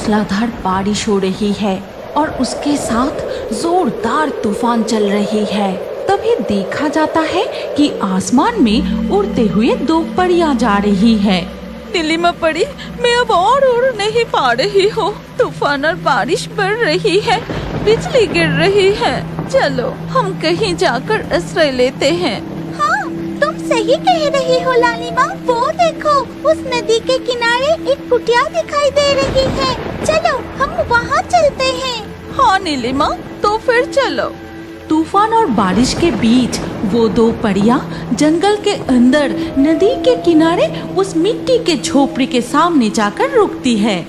मूसलाधार बारिश हो रही है और उसके साथ जोरदार तूफान चल रही है। तभी देखा जाता है कि आसमान में उड़ते हुए 2 परियां जा रही है। नीलिमा परी, मैं अब और उड़ नहीं पा रही हूँ। तूफान और बारिश बढ़ रही है, बिजली गिर रही है। चलो हम कहीं जाकर आश्रय लेते हैं। हाँ, तुम सही कह रही हो लालिमा। वो देखो, उस नदी के किनारे एक कुटिया दिखाई दे रही है। चलो हम वहाँ चलते हैं। हाँ नीलिमा, तो फिर चलो। तूफान और बारिश के बीच वो 2 परियां जंगल के अंदर नदी के किनारे उस मिट्टी के झोपड़ी के सामने जाकर रुकती है।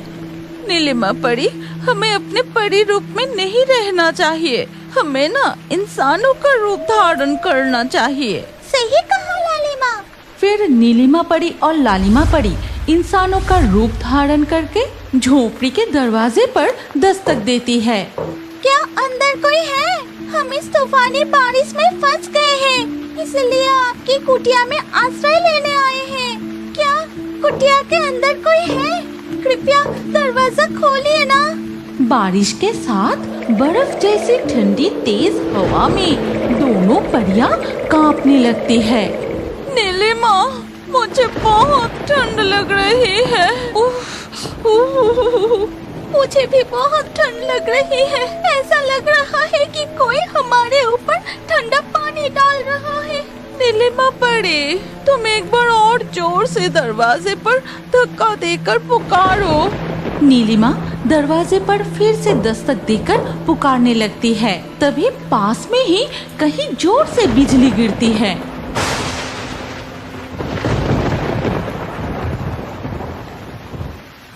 नीलिमा परी, हमें अपने परी रूप में नहीं रहना चाहिए। हमें ना इंसानों का रूप धारण करना चाहिए। सही कहा लालिमा। फिर नीलिमा परी और लालिमा परी इंसानों का रूप धारण करके झोपड़ी के दरवाजे पर दस्तक देती है। क्या अंदर कोई है? हम इस तूफानी बारिश में फंस गए हैं, इसलिए आपकी कुटिया में आश्रय लेने आए हैं। क्या कुटिया के अंदर कोई है? कृपया दरवाजा खोलिए ना। बारिश के साथ बर्फ जैसी ठंडी तेज हवा में दोनों परियां कांपने लगती है। नीलिमा, मुझे बहुत ठंड लग रही है। मुझे भी बहुत ठंड लग रही है। ऐसा लग रहा है कि कोई हमारे ऊपर ठंडा पानी डाल रहा है। नीलिमा परी, तुम एक बार और जोर से दरवाजे पर धक्का देकर पुकारो। नीलिमा दरवाजे पर फिर से दस्तक देकर पुकारने लगती है। तभी पास में ही कहीं जोर से बिजली गिरती है।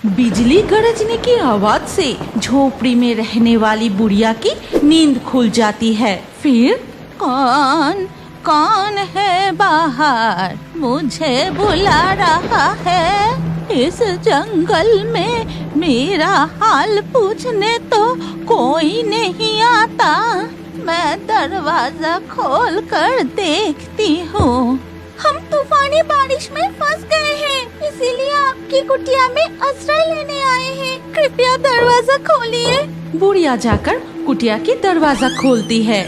बिजली गरजने की आवाज से झोपड़ी में रहने वाली बुढ़िया की नींद खुल जाती है। फिर कौन है बाहर? मुझे बुला रहा है। इस जंगल में मेरा हाल पूछने तो कोई नहीं आता। मैं दरवाजा खोल कर देखती हूँ। हम तूफानी बारिश में फंस गए हैं, इसीलिए आपकी कुटिया में आश्रय लेने आए हैं। कृपया दरवाजा खोलिए। बुढ़िया जाकर कुटिया की दरवाजा खोलती है।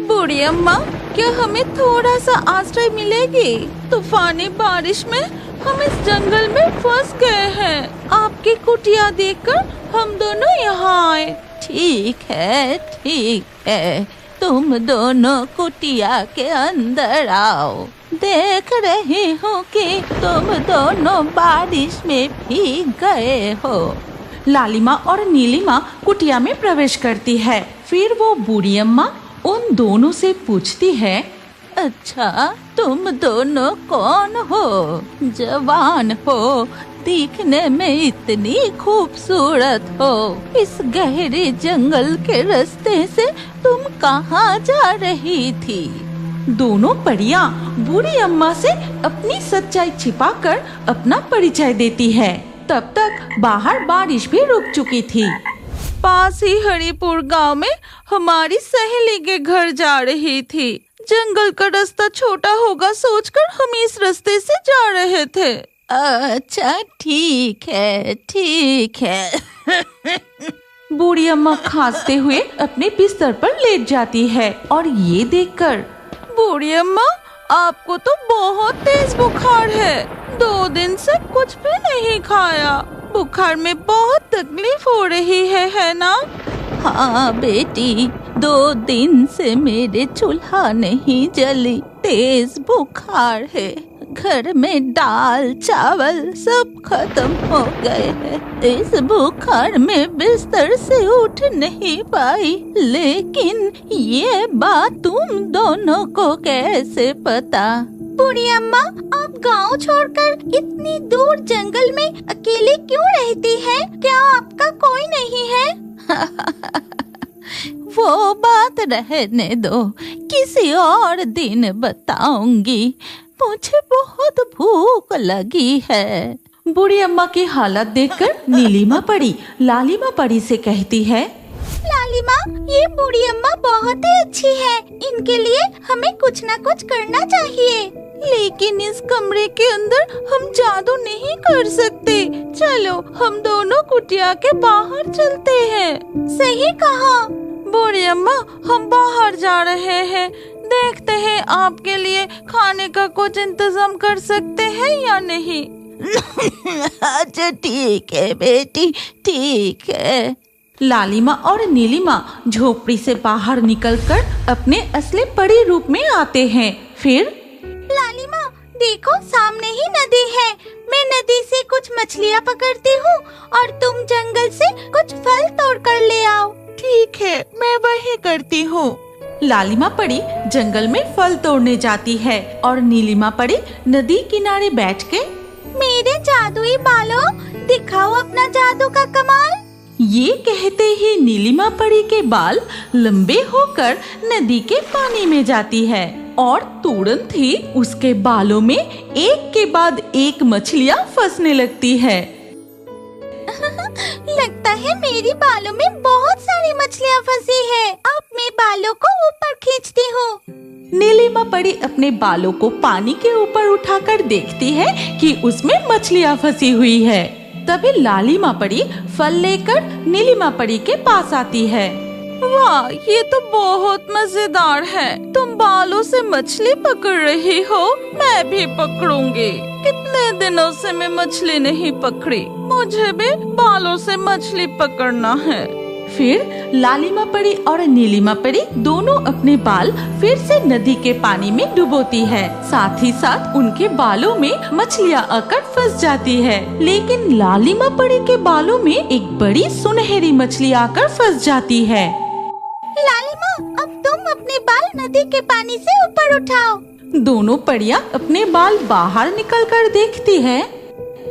बूढ़ी अम्मा, क्या हमें थोड़ा सा आश्रय मिलेगी? तूफानी बारिश में हम इस जंगल में फंस गए हैं। आपकी कुटिया देखकर हम दोनों यहाँ आए। ठीक है, तुम दोनों कुटिया के अंदर आओ। देख रही हूँ कि तुम दोनों बारिश में भीग गए हो। लालिमा और नीलिमा कुटिया में प्रवेश करती है। फिर वो बूढ़ी अम्मा उन दोनों से पूछती है, अच्छा, तुम दोनों कौन हो? जवान हो, दिखने में इतनी खूबसूरत हो। इस गहरे जंगल के रास्ते से तुम कहाँ जा रही थी? दोनों परियां बूढ़ी अम्मा से अपनी सच्चाई छिपाकर अपना परिचय देती है। तब तक बाहर बारिश भी रुक चुकी थी। पास ही हरिपुर गांव में हमारी सहेली के घर जा रही थी। जंगल का रास्ता छोटा होगा सोचकर हम इस रास्ते से जा रहे थे। अच्छा, ठीक है। बूढ़ी अम्मा खांसते हुए अपने बिस्तर पर लेट जाती है और ये देखकर, बूढ़ी अम्मा, आपको तो बहुत तेज बुखार है। 2 दिन से कुछ भी नहीं खाया। बुखार में बहुत तकलीफ हो रही है ना? हाँ बेटी, 2 दिन से मेरे चूल्हा नहीं जली। तेज बुखार है। घर में दाल चावल सब खत्म हो गए हैं। इस बुखार में बिस्तर से उठ नहीं पाई। लेकिन ये बात तुम दोनों को कैसे पता? बूढ़ी अम्मा, आप गांव छोड़कर इतनी दूर जंगल में अकेले क्यों रहती हैं? क्या आपका कोई नहीं है? वो बात रहने दो, किसी और दिन बताऊंगी। मुझे बहुत भूख लगी है। बूढ़ी अम्मा की हालत देखकर नीलिमा परी लालिमा परी से कहती है, लालिमा लालिमा, ये बूढ़ी अम्मा बहुत ही अच्छी है। इनके लिए हमें कुछ न कुछ करना चाहिए। लेकिन इस कमरे के अंदर हम जादू नहीं कर सकते। चलो हम दोनों कुटिया के बाहर चलते हैं। सही कहा। बूढ़ी अम्मा, हम बाहर जा रहे हैं। देखते हैं आपके लिए खाने का कुछ इंतजाम कर सकते हैं या नहीं। अच्छा ठीक है बेटी, ठीक है। लालिमा और नीलिमा झोपड़ी से बाहर निकलकर अपने असली परी रूप में आते हैं। फिर लालिमा, देखो सामने ही नदी है। मैं नदी से कुछ मछलियाँ पकड़ती हूँ और तुम जंगल से कुछ फल तोड़ कर ले आओ। ठीक है, मैं वही करती हूँ। लालिमा परी जंगल में फल तोड़ने जाती है और नीलिमा परी नदी किनारे बैठ के, मेरे जादुई बालों, दिखाओ अपना जादू का कमाल। ये कहते ही नीलिमा परी के बाल लंबे होकर नदी के पानी में जाती है और तुरंत ही उसके बालों में एक के बाद एक मछलियाँ फंसने लगती है। लगता है मेरी बालों में बहुत सारी मछलियाँ फंसी है। अब मैं बालों को ऊपर खींचती हूँ। नीलिमा परी अपने बालों को पानी के ऊपर उठाकर देखती है कि उसमें मछलियाँ फंसी हुई है। तभी लालिमा परी फल लेकर नीलिमा परी के पास आती है। वाह, ये तो बहुत मजेदार है। तुम बालों से मछली पकड़ रही हो, मैं भी पकड़ूंगी। कितने दिनों से मैं मछली नहीं पकड़ी, मुझे भी बालों से मछली पकड़ना है। फिर लालिमा परी और नीलिमा परी दोनों अपने बाल फिर से नदी के पानी में डुबोती है। साथ ही साथ उनके बालों में मछलियाँ आकर फंस जाती है। लेकिन लालिमा परी के बालों में एक बड़ी सुनहरी मछली आकर फंस जाती है। लालिमा, अब तुम अपने बाल नदी के पानी से ऊपर उठाओ। दोनों परियां अपने बाल बाहर निकलकर देखती है।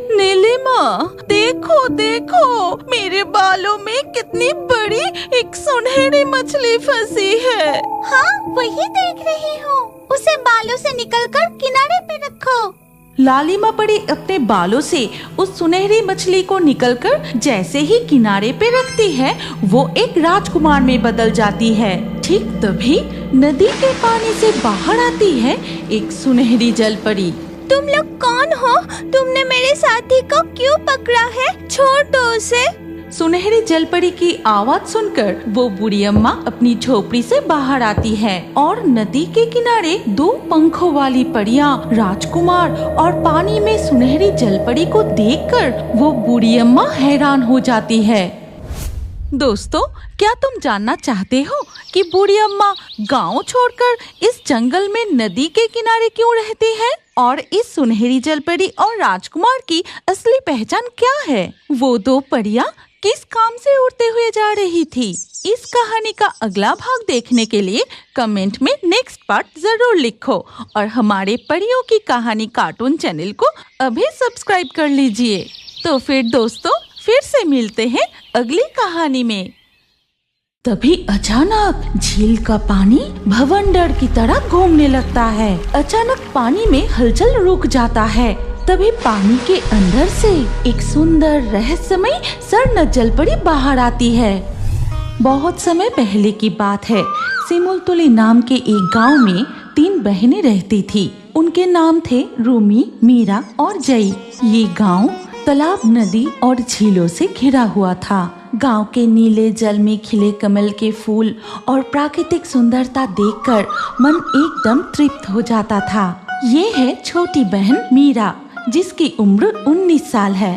नीलिमा, देखो देखो, मेरे बालों में कितनी बड़ी एक सुनहरी मछली फंसी है। हाँ, वही देख रही हूँ। उसे बालों से निकलकर किनारे पे रखो। लालिमा परी अपने बालों से उस सुनहरी मछली को निकलकर जैसे ही किनारे पे रखती है, वो एक राजकुमार में बदल जाती है। ठीक तभी नदी के पानी से बाहर आती है एक सुनहरी जल परी। तुम लोग कौन हो? तुमने मेरे साथी को क्यों पकड़ा है? छोड़ दो उसे। सुनहरी जलपरी की आवाज सुनकर वो बूढ़ी अम्मा अपनी झोपड़ी से बाहर आती है और नदी के किनारे दो पंखों वाली परियां, राजकुमार और पानी में सुनहरी जलपरी को देखकर वो बूढ़ी अम्मा हैरान हो जाती है। दोस्तों, क्या तुम जानना चाहते हो कि बूढ़ी अम्मा गांव छोड़कर इस जंगल में नदी के किनारे क्यों रहती है और इस सुनहरी जलपरी और राजकुमार की असली पहचान क्या है? वो दो परियां किस काम से उड़ते हुए जा रही थी? इस कहानी का अगला भाग देखने के लिए कमेंट में नेक्स्ट पार्ट जरूर लिखो और हमारे परियों की कहानी कार्टून चैनल को अभी सब्सक्राइब कर लीजिए। तो फिर दोस्तों, फिर से मिलते हैं अगली कहानी में। तभी अचानक झील का पानी भवंडर की तरह घूमने लगता है। अचानक पानी में हलचल रुक जाता है। तभी पानी के अंदर से एक सुंदर रहस्यमयी स्वर्ण जलपरी बाहर आती है। बहुत समय पहले की बात है। सिमुलतुली नाम के एक गांव में 3 बहनें रहती थी। उनके नाम थे रूमी, मीरा और जई। ये गांव तालाब, नदी और झीलों से घिरा हुआ था। गांव के नीले जल में खिले कमल के फूल और प्राकृतिक सुंदरता देखकर मन एकदम तृप्त हो जाता था। ये है छोटी बहन मीरा, जिसकी उम्र 19 साल है।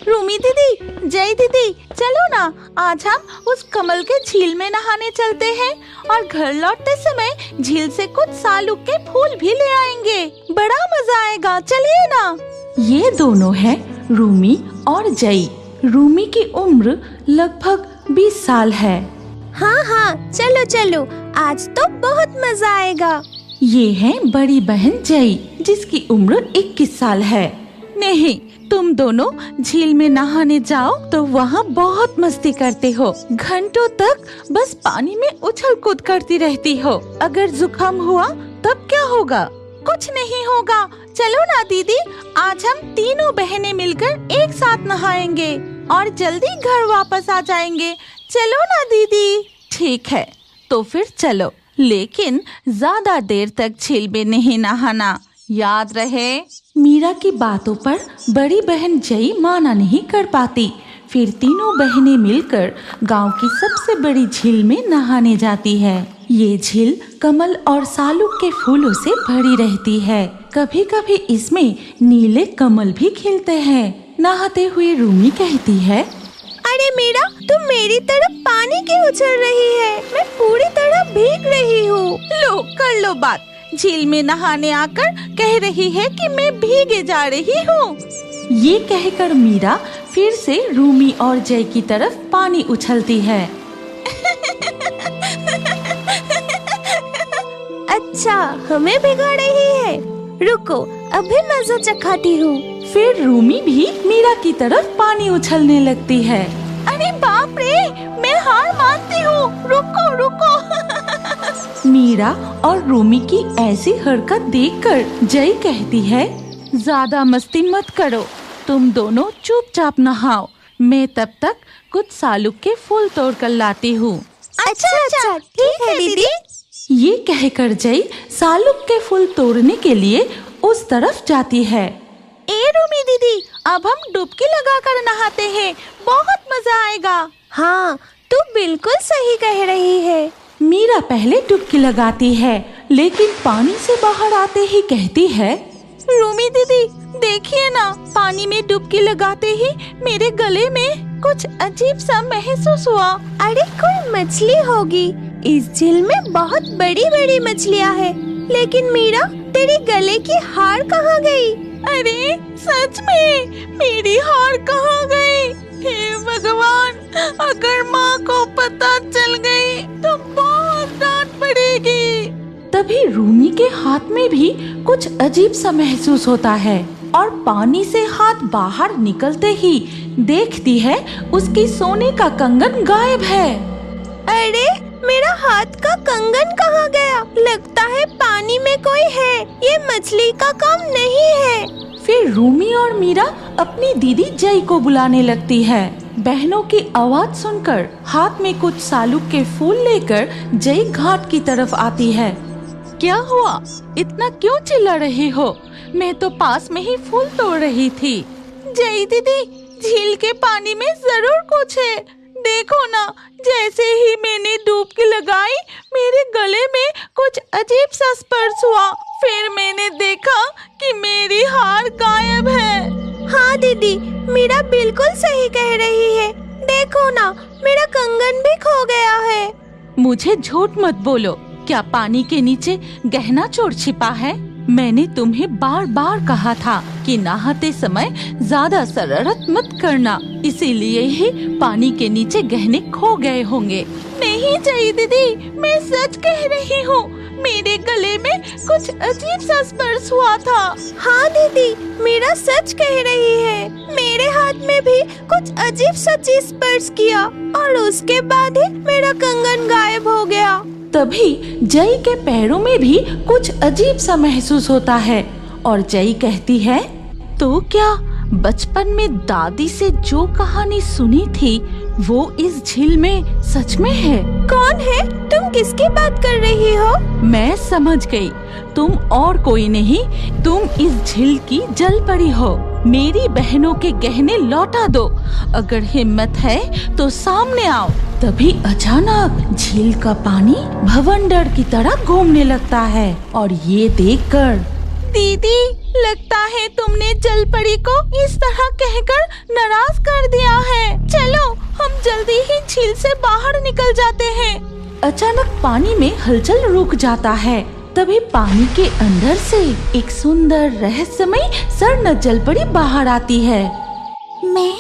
रूमी दीदी, जय दीदी, चलो ना, आज हम उस कमल के झील में नहाने चलते हैं और घर लौटते समय झील से कुछ सालुक के फूल भी ले आएंगे। बड़ा मजा आएगा, चलिए ना। ये दोनों है रूमी और जई। रूमी की उम्र लगभग 20 साल है। हाँ हाँ, चलो चलो, आज तो बहुत मजा आएगा। ये है बड़ी बहन जई, जिसकी उम्र 21 साल है। नहीं, तुम दोनों झील में नहाने जाओ तो वहाँ बहुत मस्ती करते हो। घंटों तक बस पानी में उछल कूद करती रहती हो। अगर जुकाम हुआ तब क्या होगा? कुछ नहीं होगा। चलो ना दीदी, आज हम तीनों बहनें मिलकर एक साथ नहाएंगे और जल्दी घर वापस आ जाएंगे। चलो ना दीदी। ठीक है, तो फिर चलो, लेकिन ज्यादा देर तक झील में नहीं नहाना, याद रहे। मीरा की बातों पर बड़ी बहन जई माना नहीं कर पाती। फिर तीनों बहनें मिलकर गांव की सबसे बड़ी झील में नहाने जाती है। ये झील कमल और सालुक के फूलों से भरी रहती है। कभी कभी इसमें नीले कमल भी खिलते हैं। नहाते हुए रूमी कहती है, अरे मीरा, तुम मेरी तरफ पानी क्यों उछल रही है? मैं पूरी तरह भीग रही हूँ। लो, कर लो बात। झील में नहाने आकर कह रही है कि मैं भीगे जा रही हूँ। ये कहकर मीरा फिर से रूमी और जय की तरफ पानी उछलती है। अच्छा, हमें भिगो रही है। रुको, अभी मजा चखाती हूँ। फिर रूमी भी मीरा की तरफ पानी उछलने लगती है। अरे बाप रे, मैं हार मानती हूँ। रुको रुको। मीरा और रूमी की ऐसी हरकत देखकर जय कहती है, ज्यादा मस्ती मत करो, तुम दोनों चुपचाप नहाओ। मैं तब तक कुछ सालुक के फूल तोड़ कर लाती हूँ। अच्छा, ठीक है दीदी। ये कहकर जय सालुक के फूल तोड़ने के लिए उस तरफ जाती है। ए रूमी दीदी, अब हम डुबकी लगाकर नहाते हैं, बहुत मजा आएगा। हाँ, तू बिल्कुल सही कह रही है। मीरा पहले डुबकी लगाती है, लेकिन पानी से बाहर आते ही कहती है, रूमी दीदी देखिए ना, पानी में डुबकी लगाते ही मेरे गले में कुछ अजीब सा महसूस हुआ। अरे कोई मछली होगी। इस झील में बहुत बड़ी बड़ी मछलियाँ हैं। लेकिन मीरा, तेरे गले की हार कहाँ गई? अरे सच में मेरी हार कहाँ गई? हे भगवान, अगर माँ को पता चल गई तो बहुत डांट पड़ेगी। तभी रूमी के हाथ में भी कुछ अजीब सा महसूस होता है और पानी से हाथ बाहर निकलते ही देखती है उसकी सोने का कंगन गायब है। अरे, मेरा हाथ का कंगन कहाँ गया? लगता है पानी में कोई है। ये मछली का काम नहीं है। फिर रूमी और मीरा अपनी दीदी जय को बुलाने लगती है। बहनों की आवाज सुनकर हाथ में कुछ सालुक के फूल लेकर जय घाट की तरफ आती है। क्या हुआ? इतना क्यों चिल्ला रही हो? मैं तो पास में ही फूल तोड़ रही थी। जय दीदी, झील के पानी में जरूर कुछ है। देखो ना, जैसे ही मैंने डुबकी लगाई मेरे गले में कुछ अजीब सा स्पर्श हुआ। फिर मैंने देखा कि मेरी हार गायब है। हाँ दीदी, मीरा बिल्कुल सही कह रही है। देखो ना, मेरा कंगन भी खो गया है। मुझे झूठ मत बोलो। क्या पानी के नीचे गहना चोर छिपा है? मैंने तुम्हें बार बार कहा था कि नहाते समय ज्यादा शरारत मत करना, इसीलिए ही पानी के नीचे गहने खो गए होंगे। नहीं जय दीदी, मैं सच कह रही हूँ। मेरे गले में कुछ अजीब सा स्पर्श हुआ था। हाँ दीदी, मीरा सच कह रही है। मेरे हाथ में भी कुछ अजीब सा चीज स्पर्श किया और उसके बाद ही मेरा कंगन गायब हो गया। तभी जय के पैरों में भी कुछ अजीब सा महसूस होता है और जय कहती है, तो क्या बचपन में दादी से जो कहानी सुनी थी वो इस झील में सच में है? कौन है? तुम किसकी बात कर रही हो? मैं समझ गई, तुम और कोई नहीं, तुम इस झील की जल परी हो। मेरी बहनों के गहने लौटा दो। अगर हिम्मत है तो सामने आओ। तभी अचानक झील का पानी भवंडर की तरह घूमने लगता है और ये देखकर, दीदी लगता है तुमने जल परी को इस तरह कहकर नाराज कर दिया है। चलो हम जल्दी ही झील से बाहर निकल जाते हैं। अचानक पानी में हलचल रुक जाता है। तभी पानी के अंदर से एक सुंदर रहस्यमयी स्वर्ण जलपरी बाहर आती है। मैं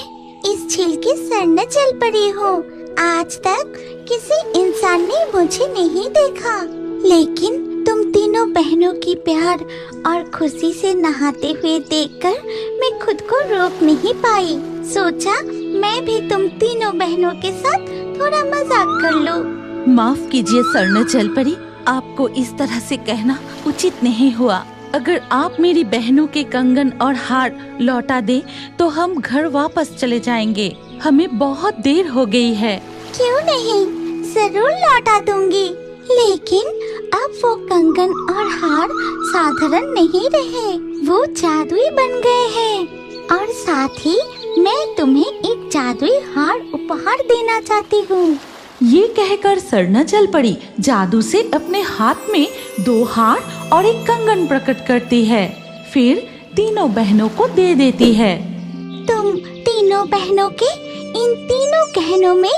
इस झील की स्वर्ण जलपरी हूँ। आज तक किसी इंसान ने मुझे नहीं देखा, लेकिन तुम तीनों बहनों की प्यार और खुशी से नहाते हुए देखकर मैं खुद को रोक नहीं पाई। सोचा मैं भी तुम तीनों बहनों के साथ थोड़ा मजाक कर लूं। माफ कीजिए स्वर्ण जलपरी, आपको इस तरह से कहना उचित नहीं हुआ। अगर आप मेरी बहनों के कंगन और हार लौटा दे तो हम घर वापस चले जाएंगे। हमें बहुत देर हो गई है। क्यों नहीं, जरूर लौटा दूंगी। लेकिन अब वो कंगन और हार साधारण नहीं रहे, वो जादुई बन गए हैं। और साथ ही मैं तुम्हें एक जादुई हार उपहार देना चाहती हूँ। ये कहकर सरना चल पड़ी जादू से अपने हाथ में 2 हार और एक कंगन प्रकट करती है। फिर तीनों बहनों को दे देती है। तुम तीनों बहनों के इन तीनों गहनों में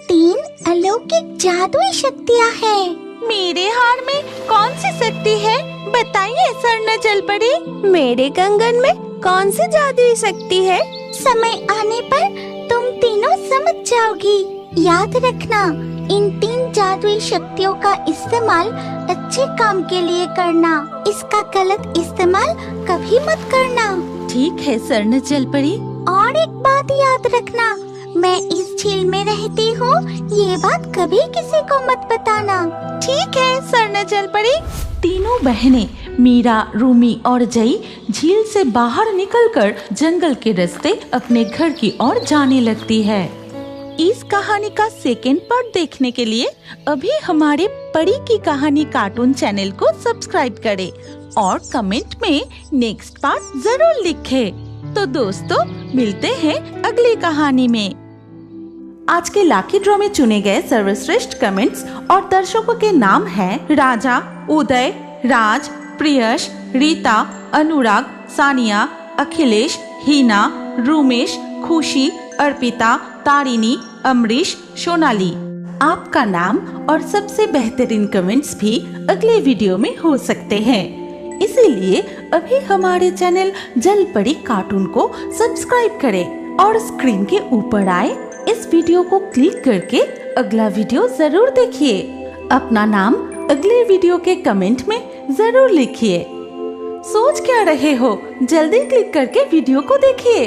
3 अलौकिक जादुई शक्तियाँ हैं। मेरे हार में कौन सी शक्ति है, बताइए सरना चल पड़ी। मेरे कंगन में कौन सी जादुई शक्ति है? समय आने पर तुम तीनों समझ जाओगी। याद रखना, इन 3 जादुई शक्तियों का इस्तेमाल अच्छे काम के लिए करना, इसका गलत इस्तेमाल कभी मत करना। ठीक है सरना चल पड़ी। और एक बात याद रखना, मैं इस झील में रहती हूँ, ये बात कभी किसी को मत बताना। ठीक है सरना चल पड़ी। तीनों बहनें मीरा, रूमी और जई झील से बाहर निकलकर जंगल के रास्ते अपने घर की ओर जाने लगती है। इस कहानी का सेकेंड पार्ट देखने के लिए अभी हमारे परी की कहानी कार्टून चैनल को सब्सक्राइब करें और कमेंट में नेक्स्ट पार्ट जरूर लिखें। तो दोस्तों, मिलते हैं अगली कहानी में। आज के लाकी ड्रॉ में चुने गए सर्वश्रेष्ठ कमेंट्स और दर्शकों के नाम हैं राजा, उदय, राज, प्रियश, रीता, अनुराग, सानिया, अखिलेश, हीना, रूमेश, खुशी, अर्पिता, तारिणी, अमरीश, सोनाली। आपका नाम और सबसे बेहतरीन कमेंट्स भी अगले वीडियो में हो सकते हैं, इसीलिए अभी हमारे चैनल जल पड़ी कार्टून को सब्सक्राइब करें और स्क्रीन के ऊपर आए इस वीडियो को क्लिक करके अगला वीडियो जरूर देखिए। अपना नाम अगले वीडियो के कमेंट में जरूर लिखिए। सोच क्या रहे हो, जल्दी क्लिक करके वीडियो को देखिए।